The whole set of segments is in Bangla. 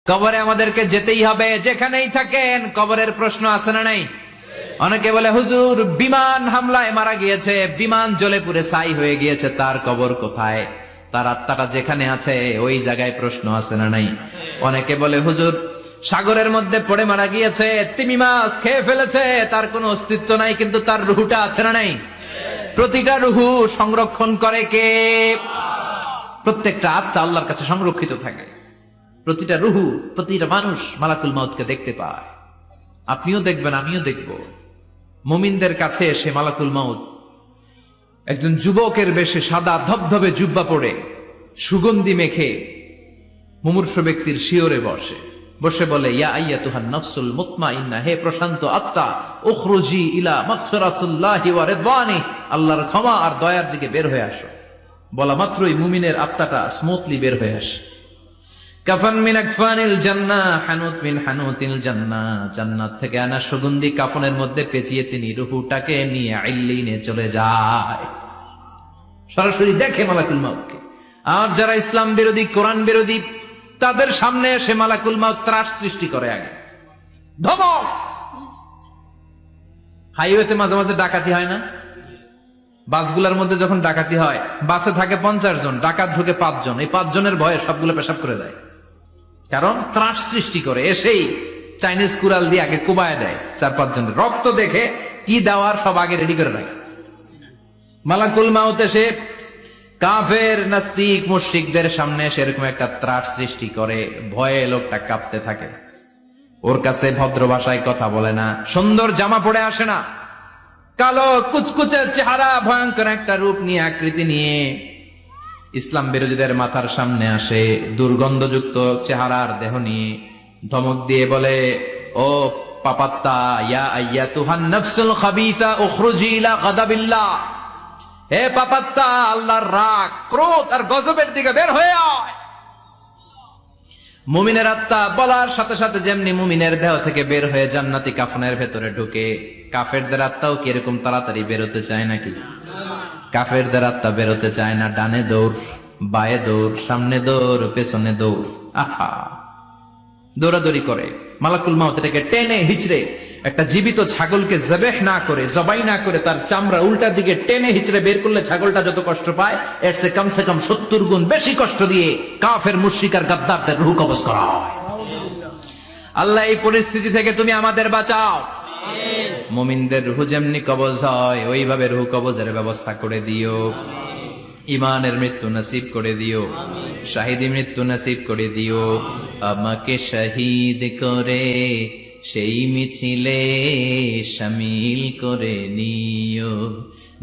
কবরে আমাদেরকে যেতেই হবে, যেখানেই থাকেন। কবরের প্রশ্ন আছে না নাই? অনেকে বলে হুজুর বিমান হামলায় মারা গিয়েছে, বিমান জ্বলে পুড়ে ছাই হয়ে গিয়েছে, তার কবর কোথায়? তার আত্মাটা যেখানে আছে ওই জায়গায় প্রশ্ন আছে না নাই? অনেকে বলে হুজুর সাগরের মধ্যে পড়ে মারা গিয়েছে, তিমি মাছ খেয়ে ফেলেছে, তার কোনো অস্তিত্ব নাই, কিন্তু তার রুহুটা আছে না নাই? প্রতিটা রুহু সংরক্ষণ করে কে? প্রত্যেকটা আত্মা আল্লাহর কাছে সংরক্ষিত থাকে। প্রতিটা রুহু, প্রতিটা মানুষ মালাকুল মাউতকে দেখতে পায়। আপনিও দেখবেন, আমিও দেখব। মুমিনদের কাছে এসে মালাকুল মাউত একজন যুবকের বেশে সাদা ধবধবে জুব্বা পরে সুগন্ধি মেখে মুমূর্ষ ব্যক্তির শিয়রে বসে বলে, ইয়া আইয়াতুহান নাফসুল মুতমাইন্নাহ, হে প্রশান্ত আত্মা, উখরুজি ইলা মাগফিরাতুল্লাহি ওয়া রিদওয়ানি, আল্লাহর ক্ষমা আর দয়ার দিকে বের হয়ে আসো। বলা মাত্রই মুমিনের আত্মাটা স্মুথলি বের হয়ে আসে। কাফান মিন আকফানিল জান্নাহ, হানুত মিন হানুতিল জান্নাহ, জান্নাত থেকে আনা সুগন্ধি কাফনের মধ্যে পেঁচিয়ে তিনি রূহটাকে নিয়ে ইল্লিনে চলে যায়। সরাসরি দেখে মালাকুল মাউতকে। আর যারা ইসলাম বিরোধী, কোরআন বিরোধী, তাদের সামনে এসে মালাকুল মাউত ত্রাস সৃষ্টি করে। আগে ধমক। হাইওয়েতে মাঝে মাঝে ডাকাতি হয় না? বাসগুলোর মধ্যে যখন ডাকাতি হয়, বাসে থাকে 50 জন, ডাকাত ঢুকে 5 জন, এই 5 জনের ভয়ে সবগুলো পেশাব করে দেয়। কারণ ত্রাস সৃষ্টি করে। এসেই চাইনিজ কুড়াল দিয়ে আগে কুবায় দেয় 4-5 জনের। রক্ত দেখে কি দেওয়ার সব আগে রেডি করে রাখে। মালাকুল মাউত এসে কাফের, নাস্তিক, মুশরিকদের সামনে সেরকম একটা ত্রাস সৃষ্টি করে। ভয়ে লোকটা কাঁপতে থাকে। ওর কাছে ভদ্র ভাষায় কথা বলে না, সুন্দর জামা পরে আসে না, কালো কুচকুচে চেহারা, ভয়ঙ্কর একটা রূপ নিয়ে, আকৃতি নিয়ে ইসলাম বিরোধীদের মাথার সামনে আসে। দুর্গন্ধযুক্ত চেহারার দেহ নিয়ে ধমক দিয়ে বলে, ও পাপাত্তা, ইয়া আইয়াতুহান নাফসুল খাবিসা উখরুজি ইলা গাদাবিল্লাহ, হে পাপাত্তা, আল্লাহর রাগ, ক্রোধ আর গজবের দিকে বের হয়ে আয়। মুমিনের আত্মা বলার সাথে সাথে যেমনি মুমিনের দেহ থেকে বের হয়ে জান্নাতি কাফনের ভেতরে ঢুকে, কাফেরদের আত্মাও কি এরকম তাড়াতাড়ি বেরোতে চায় নাকি? কাফেরদের আত্মা বেরোতে চায় না। ডানে দৌড়, বায়ে দৌড়, সামনে দৌড়, পেছনে দৌড়, আহা দৌড়াদৌড়ি করে। মালাকুল মাউত এটাকে টেনে হিচড়ে, একটা জীবিত ছাগলকে জবেহ না করে, জবাই না করে, তার চামড়া উল্টা দিকে টেনে হিচড়ে বের করলে ছাগলটা যত কষ্ট পায়, এর চেয়ে কমসে কম 70 গুণ বেশি কষ্ট দিয়ে কাফের, মুশরিক আর গাদ্দারদের রূহ কবজ করা হয়। আল্লাহ এই পরিস্থিতি থেকে তুমি আমাদের বাঁচাও। মুমিনদের রূহ যেমনি কবজ হয়, ওইভাবে রূহ কবজের ব্যবস্থা করে দিও। ইমানের মৃত্যু নসিব করে দিও, শাহিদি মৃত্যু নসিব করে দিও। আমাকে শহীদ করে সেই মিছিলে শামিল করে নিও,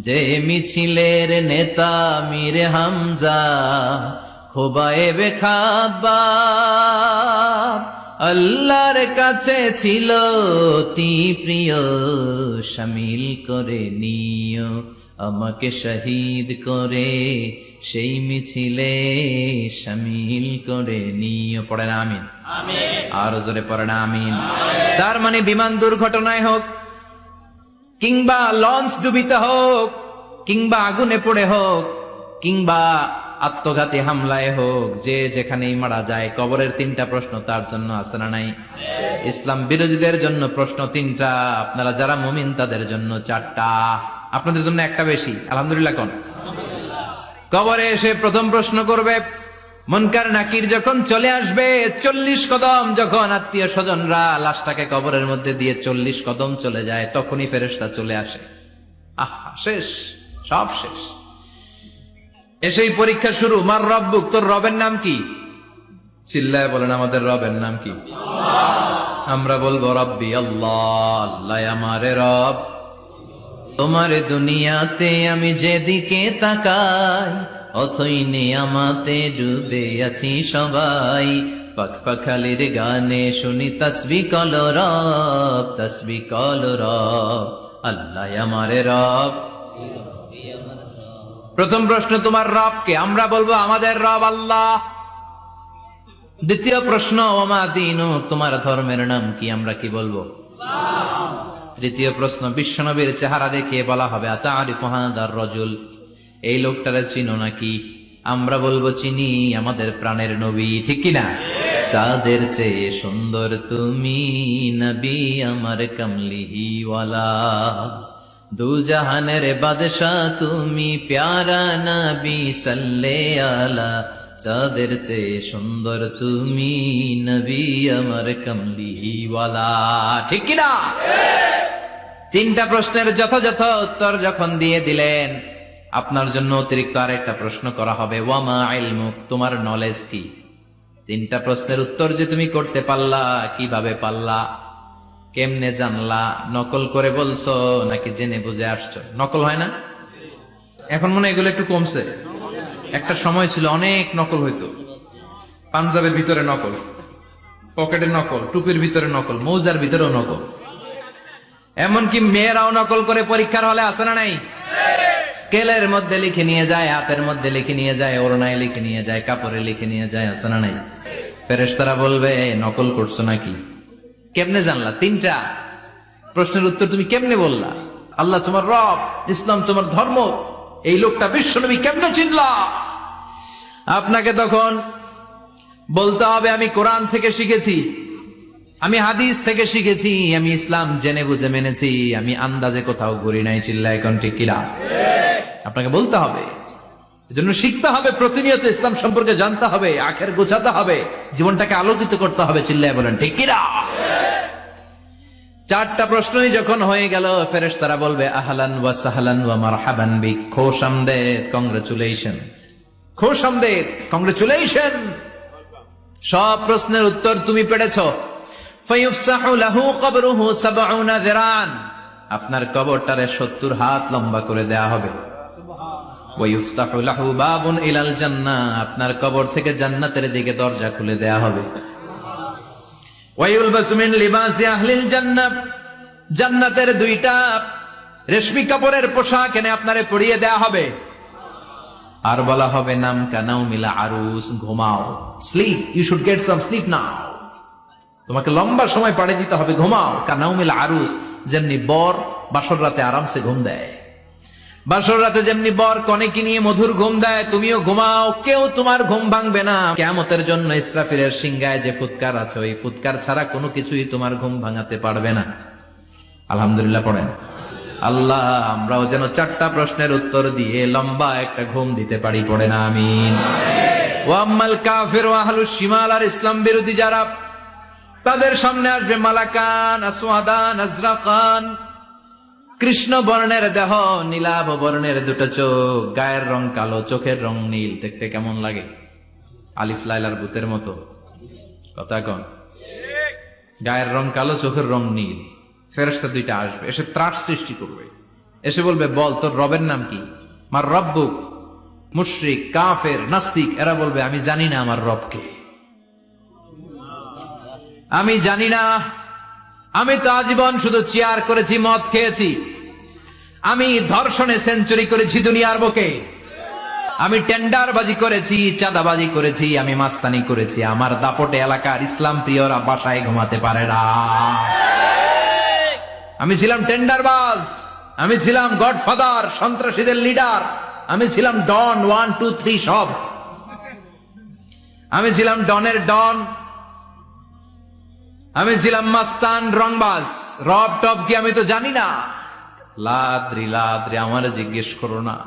যে মিছিলের নেতা মীর হামজা, খোবায়েবে খাব্বাব, আল্লাহর কাছে ছিল অতি প্রিয়, শামিল করে নিও। আমাকে শহীদ করে সেই মিছিলে শামিল করে নিও। পড়েন আমিন। আরো জোরে পড়েন আমিন। তার মানে বিমান দুর্ঘটনায় হোক, কিংবা লঞ্চ ডুবিতে হোক, কিংবা আগুনে পড়ে হোক, কিংবা আত্মঘাতী হামলায় হোক, যে যেখানেই মারা যায়, কবরের 3টা প্রশ্ন তার জন্য আছে না নাই? ইসলাম বিরোধীদের জন্য প্রশ্ন 3টা, আপনারা যারা মুমিন তাদের জন্য 4টা। আপনাদের জন্য একটা বেশি, আলহামদুলিল্লাহ। কোন কবরে এসে প্রথম প্রশ্ন করবে মুনকার নাকির যখন চলে আসবে, 40 কদম যখন আত্মীয় স্বজনরা লাশটাকে কবরের মধ্যে দিয়ে 40 কদম চলে যায়, তখনই ফেরেশতা চলে আসে। আহা, শেষ, সব শেষ। এসেই পরীক্ষা শুরু। মার রব্বুক, তোর রবের নাম কি? চিল্লায় বলেন, আমাদের রবের নাম কি? আমরা বলবো রব্বি আল্লাহ, আল্লাহ আমারে রব। তোমার দুনিয়াতে আমি যেদিকে তাকাই, অথই নিয়ামতে ডুবে আছি সবাই। পাখপাখালির গানে শুনি তাসবিহ কল রব, তাসবিহ কল রব, আল্লাহ আমারে রব। প্রথম প্রশ্ন, তোমার রব কে? আমরা বলবো আমাদের রব আল্লাহ। দ্বিতীয় প্রশ্ন, ওমা দীনু, তোমার ধর্মের নাম কি? আমরা কি বলবো? তৃতীয় প্রশ্ন, বিশ্বনবীর চেহারা দেখিয়ে বলা হবে, আতারিফু হাদার রাজুল, এই লোকটারে চিনো নাকি? আমরা বলবো চিনি, আমাদের প্রাণের নবী। ঠিক কিনা? চাঁদের চেয়ে সুন্দর তুমি নবী আমার কমলিওয়ালা, দু জাহানের বাদশাহ তুমি প্যারা নবী সাল্লে আলা, চাঁদের চেয়ে সুন্দর তুমি নবী আমার কমলিওয়ালা। ঠিক কিনা? তিনটা প্রশ্নের যথাযথ উত্তর যখন দিয়ে দিলেন, আপনার জন্য অতিরিক্ত আরেকটা প্রশ্ন করা হবে, ওয়ামা ইলমুক, তোমার নলেজ কি? তিনটা প্রশ্নের উত্তর যে তুমি করতে পারলা, কিভাবে পারলা, কেমনে জানলা? নকল করে বলছো নাকি জেনে বুঝে আসছো? নকল হয় না এখন? মনে হয় এগুলো একটু কমছে। একটা সময় ছিল অনেক নকল হইতো। পাঞ্জাবের ভিতরে নকল, পকেটে নকল, টুপির ভিতরে নকল, মৌজার ভিতরেও নকল, এমনকি মেয়েরাও নকল করে পরীক্ষার হলে আসে না নাই? স্কেলের মধ্যে লিখে নিয়ে যায়, হাতের মধ্যে লিখে নিয়ে যায়, ওড়নায় লিখে নিয়ে যায়, কাপড়ে লিখে নিয়ে যায়, আসে না নাই? ফেরেশতারা বলবে নকল করছো নাকি? কেমনে জানলা? তিনটা প্রশ্নের উত্তর তুমি কেমনে বললা? আল্লাহ তোমার রব, ইসলাম তোমার ধর্ম, এই লোকটা বিশ্বনবী, কেমনে চিনলা? আপনাকে তখন বলতে হবে আমি কোরআন থেকে শিখেছি, আমি হাদিস থেকে শিখেছি, আমি ইসলাম জেনে বুঝে মেনেছি, আমি আন্দাজে কোথাও ঘুরি নাই। চিল্লায় এখন ঠিক কিনা? আপনাকে বলতে হবে, এজন্য শিখতে হবে, প্রতিনিয়ত ইসলাম সম্পর্কে জানতে হবে, আখের গোছাতে হবে, জীবনটাকে আলোকিত করতে হবে। চিল্লায় বলেন ঠিক কিনা? চারটা প্রশ্নই যখন হয়ে গেল, ফেরেশতারা বলবে আহলান ওয়া সাহলান ওয়া মারহাবান বিক, খোশামদেদ, কংগ্রেচুলেশন, খোশামদেদ, কংগ্রেচুলেশন, সব প্রশ্নের উত্তর তুমি পেরেছো। ফায়ুফসাহু লাহু কবরুহু ৭০ যিরান, আপনার কবরটারে ৭০ হাত লম্বা করে দেয়া হবে। ওয়া ইফতাহু লাহু বাবুন ইলাল জান্নাহ, আপনার কবর থেকে জান্নাতের দিকে দরজা খুলে দেয়া হবে। ওয়া ইউলবাসু মিন লিবাসি আহলিল জান্নাহ, জান্নাতের দুইটা রেশমি কাপড়ের পোশাক এনে আপনারে পরিয়ে দেয়া হবে। আর বলা হবে নাম কানাউমিল আরুস, ঘুমাও, sleep, you should get some sleep now, তোমাকে লম্বা সময় পাড়ে দিতে হবে, ঘুমাও। কানাউমিল আরুস, যেমনি বর বাসর রাতে আরামসে ঘুম দেয়, বাসর রাতে যেমনি বর কনেকে নিয়ে মধুর ঘুম দেয়, তুমিও ঘুমাও, কেউ তোমার ঘুম ভাঙবে না। কিয়ামতের জন্য ইসরাফিলের সিংহায় যে ফুৎকার আছে, ওই ফুৎকার ছাড়া কোনো কিছুই তোমার ঘুম ভাঙাতে পারবে না। আলহামদুলিল্লাহ পড়েন। আল্লাহ আমরাও যেন চারটা প্রশ্নের উত্তর দিয়ে লম্বা একটা ঘুম দিতে পারি, পড়ে না আমিন। ওয়াম্মাল কাফির ওয়া আহলুশ শিমাল, আর ইসলাম বিরোধী যারা, তাদের সামনে আসবে মালাকান আসওয়াদান আজরাকান, কৃষ্ণ বর্ণের দেহ, নীলাভ বর্ণের দুটো চোখ, গায়ের রং কালো, চোখের রং নীল। দেখতে কেমন লাগে? আলিফ লাইলার ভূতের মতো। কথা কন? গায়ের রং কালো, চোখের রং নীল। ফেরেশতা দুইটা আসবে, এসে ত্রাস সৃষ্টি করবে, এসে বলবে বল তোর রবের নাম কি? মার রব্বুক। মুশরিক, কাফের, নাস্তিক এরা বলবে আমি জানি না আমার রবকে, আমি জানি না, আমি তো আজীবন শুধু চেয়ার করেছি, মদ খেয়েছি, আমি ধর্ষণে সেঞ্চুরি করেছি দুনিয়ার বুকে, আমি টেন্ডারবাজি করেছি, চাঁদাবাজি করেছি, আমি মাস্তানি করেছি, আমার দাপটে এলাকার ইসলাম প্রিয়রা বাসায় ঘুমাতে পারে না। আমি ছিলাম টেন্ডারবাজ, আমি ছিলাম গডফাদার, সন্ত্রাসীদের লিডার, আমি ছিলাম ডন 1 2 3 সব, আমি ছিলাম ডনের ডন, আমি ছিলাম মাস্তান, রংবাজ, রব টব কি আমি তো জানি না। লাদ্রি লাদ্রি, আমার জিজ্ঞেস করো না।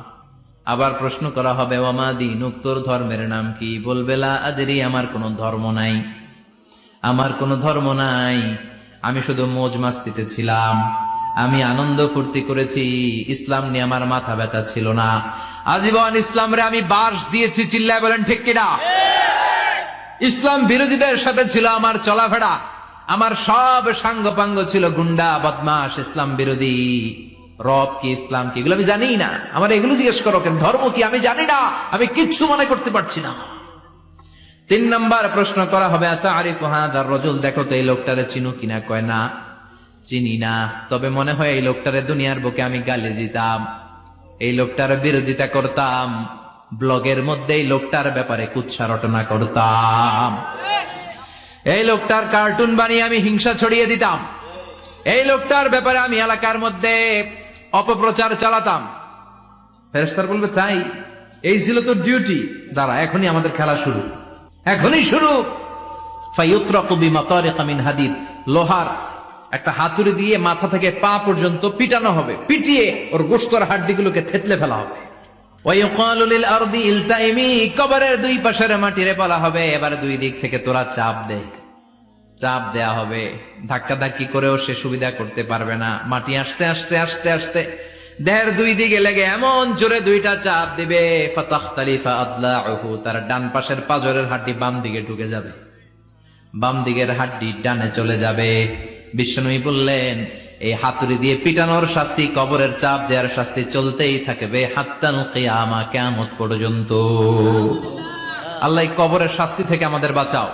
আবার প্রশ্ন করা হবে ওয়ামা দীনুক, তোর ধর্মের নাম কি? বলবে লা আদরি, আমার কোনো ধর্ম নাই, আমার কোনো ধর্ম নাই, আমি শুধু মৌজ মাস্তিতে ছিলাম, আমি আনন্দ ফুর্তি করেছি, ইসলাম নিয়ে আমার মাথা ব্যথা ছিল না, আজীবন ইসলামরে আমি বাস দিয়েছি। চিল্লায় বলেন ঠিক কিনা? ইসলাম বিরোধীদের সাথে ছিল আমার চলাফেরা, আমার সব সাঙ্গপাঙ্গ ছিল গুন্ডা, বদমাস, ইসলাম বিরোধী। রব কি, ইসলাম কি, এগুলো আমি জানি না। আমার এগুলো জিজ্ঞেস করো কেন? ধর্ম কি আমি জানি না, আমি কিচ্ছু মনে করতে পারছি না। 3 নাম্বার প্রশ্ন করা হবে আতারিফু হাদার রাজুল, দেখো তো এই লোকটারে চিনো কিনা? কয় না, চিনি না, তবে মনে হয় এই লোকটারে দুনিয়ার বুকে আমি গালি দিতাম, এই লোকটার বিরোধিতা করতাম, ব্লগের মধ্যে এই লোকটার ব্যাপারে কুৎসা রটনা করতাম, এই লোকটার কার্টুন বানিয়ে আমি হিংসা ছড়িয়ে দিতাম, এই লোকটার ব্যাপারে আমি এলাকার মধ্যে অপপ্রচার চালাতাম। ফেরেশতারা বলবে তাই? এই ছিল তোর ডিউটি? দাঁড়া, এখনই আমাদের খেলা শুরু, এখনই শুরু। ফায়ুতরাকু বিমাতারিকা মিন হাদিদ, লোহার একটা হাতুড়ি দিয়ে মাথা থেকে পা পর্যন্ত পিটানো হবে, পিটিয়ে ওর গোশতর হাড্ডিগুলোকে থেতলে ফেলা হবে। ওয়ায়ুকালু লিল আরদি ইলতাইমি, কবরের দুই পাশের মাটিরে বলা হবে এবার দুই দিক থেকে তোরা চাপ দে। চাপ দেয়া হবে, ধাক্কা ধাক্কি করেও সে সুবিধা করতে পারবে না। মাটি আস্তে আস্তে আস্তে আস্তে দেহের দুই দিকে লেগে এমন জোরে দুইটা চাপ দিবে, ফাতাখতালিফা আদলাউহু, তার ডান পাশের পাজরের হাড্ডি বাম দিকে ঢুকে যাবে, বাম দিকের হাড্ডি ডানে চলে যাবে। বিশ্বনবী বললেন এই হাতুড়ি দিয়ে পিটানোর শাস্তি, কবরের চাপ দেওয়ার শাস্তি চলতেই থাকবে হাত্তাল কিয়ামা, কিয়ামত পর্যন্ত। আল্লাহ এই কবরের শাস্তি থেকে আমাদের বাঁচাও।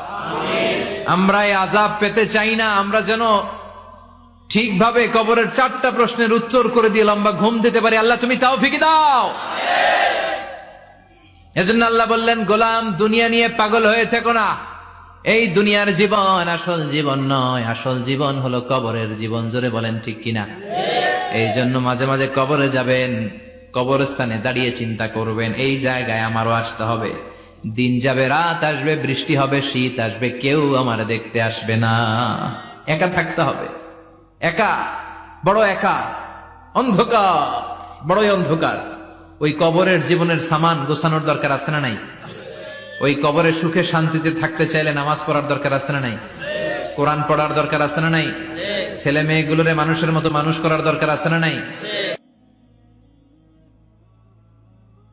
আমরা এই আযাব পেতে চাই না, আমরা যেন ঠিকভাবে কবরের 4টা প্রশ্নের উত্তর করে দিয়ে লম্বা ঘুম দিতে পারি। আল্লাহ তুমি তৌফিক দাও। এজন্য আল্লাহ বললেন, গোলাম দুনিয়া নিয়ে পাগল হয়ে থেকো না। এই দুনিয়ার জীবন আসল জীবন নয়, আসল জীবন হলো কবরের জীবন। জোরে বলেন ঠিক কিনা? এই জন্য মাঝে মাঝে কবরে যাবেন, কবরস্থানে দাঁড়িয়ে চিন্তা করবেন এই জায়গায় আমারও আসতে হবে। দিন যাবে, রাত আসবে, বৃষ্টি হবে, শীত আসবে, কেউ আমার দেখতে আসবে না। একা থাকতে হবে, একা, বড় একা, অন্ধকার, বড়ই অন্ধকার। ওই কবরের জীবনের সামান গোছানোর দরকার আছে না নাই? ওই কবরে সুখে শান্তিতে থাকতে চাইলে নামাজ পড়ার দরকার আছে না নাই? কোরআন পড়ার দরকার আছে না নাই? ছেলে মেয়েগুলোরে মানুষের মতো মানুষ করার দরকার আছে না নাই?